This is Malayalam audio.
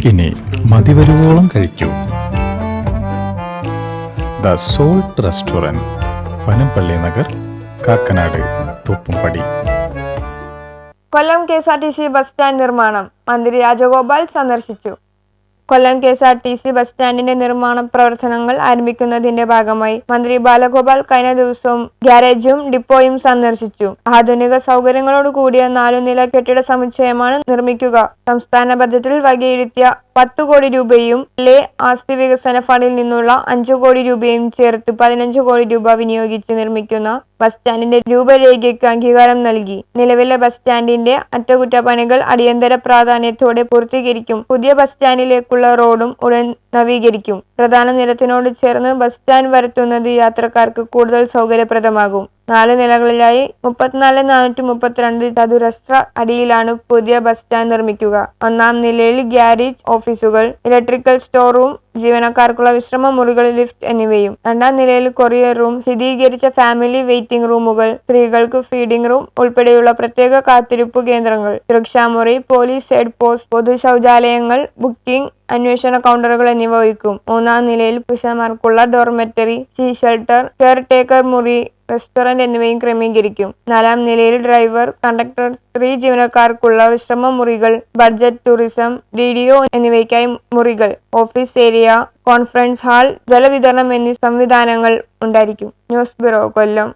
ഇനി മതിവരുവോളം കഴിക്കൂ. The salt restaurant, Panampilly Nagar, Kakkanad, Thoppumpady. Kollam KSRTC bus stand നിർമ്മാണം മന്ത്രി രാജഗോപാൽ സന്ദർശിച്ചു. കൊല്ലം KSRTC ബസ് സ്റ്റാൻഡിന്റെ നിർമ്മാണ പ്രവർത്തനങ്ങൾ ആരംഭിക്കുന്നതിന്റെ ഭാഗമായി മന്ത്രി ബാലഗോപാൽ കഴിഞ്ഞ ദിവസവും ഗ്യാരേജും ഡിപ്പോയും സന്ദർശിച്ചു. ആധുനിക സൗകര്യങ്ങളോട് കൂടിയ 4 നില കെട്ടിട സമുച്ചയമാണ് നിർമ്മിക്കുക. സംസ്ഥാന ബജറ്റിൽ വകയിരുത്തിയ 10 കോടി രൂപയും ആസ്തി വികസന ഫണ്ടിൽ നിന്നുള്ള 5 കോടി രൂപയും ചേർത്ത് 15 കോടി രൂപ വിനിയോഗിച്ച് നിർമ്മിക്കുന്ന ബസ് സ്റ്റാൻഡിന്റെ രൂപരേഖയ്ക്ക് അംഗീകാരം നൽകി. നിലവിലെ ബസ് സ്റ്റാൻഡിന്റെ അറ്റകുറ്റപ്പണികൾ അടിയന്തര പ്രാധാന്യത്തോടെ പൂർത്തീകരിക്കും. പുതിയ ബസ് സ്റ്റാൻഡിലേക്കുള്ള റോഡും ഉടൻ നവീകരിക്കും. പ്രധാന നിരത്തിനോട് ചേർന്ന് ബസ് സ്റ്റാൻഡ് വരുത്തുന്നത് യാത്രക്കാർക്ക് കൂടുതൽ സൗകര്യപ്രദമാകും. 4 നിലകളിലായി 34,432 ചതുരശ്ര അടിയിലാണ് പുതിയ ബസ് സ്റ്റാൻഡ് നിർമ്മിക്കുക. 1-ാം നിലയിൽ ഗ്യാരേജ്, ഓഫീസുകൾ, ഇലക്ട്രിക്കൽ സ്റ്റോർ റൂം, ജീവനക്കാർക്കുള്ള വിശ്രമ മുറികൾ, ലിഫ്റ്റ് എന്നിവയും. 2-ാം നിലയിൽ കൊറിയർ റൂം, ശീതീകരിച്ച ഫാമിലി വെയിറ്റിംഗ് റൂമുകൾ, സ്ത്രീകൾക്ക് ഫീഡിംഗ് റൂം ഉൾപ്പെടെയുള്ള പ്രത്യേക കാത്തിരിപ്പ് കേന്ദ്രങ്ങൾ, സുരക്ഷാമുറി, പോലീസ് ഹെഡ് പോസ്റ്റ്, പൊതു ശൗചാലയങ്ങൾ, ബുക്കിംഗ്, അന്വേഷണ കൗണ്ടറുകൾ എന്നിവ ഒരുക്കും. 3-ാം നിലയിൽ പുരുഷന്മാർക്കുള്ള dormitory, she shelter, caretaker മുറി, റെസ്റ്റോറന്റ് എന്നിവയും ക്രമീകരിക്കും. 4-ാം നിലയിൽ ഡ്രൈവർ, കണ്ടക്ടർ, സ്ത്രീ ജീവനക്കാർക്കുള്ള വിശ്രമ മുറികൾ, ബഡ്ജറ്റ്, ടൂറിസം, DDO എന്നിവയ്ക്കായി മുറികൾ, ഓഫീസ് ഏരിയ, കോൺഫറൻസ് ഹാൾ, ജലവിതരണം എന്നീ സംവിധാനങ്ങൾ ഉണ്ടായിരിക്കും. ന്യൂസ് ബ്യൂറോ, കൊല്ലം.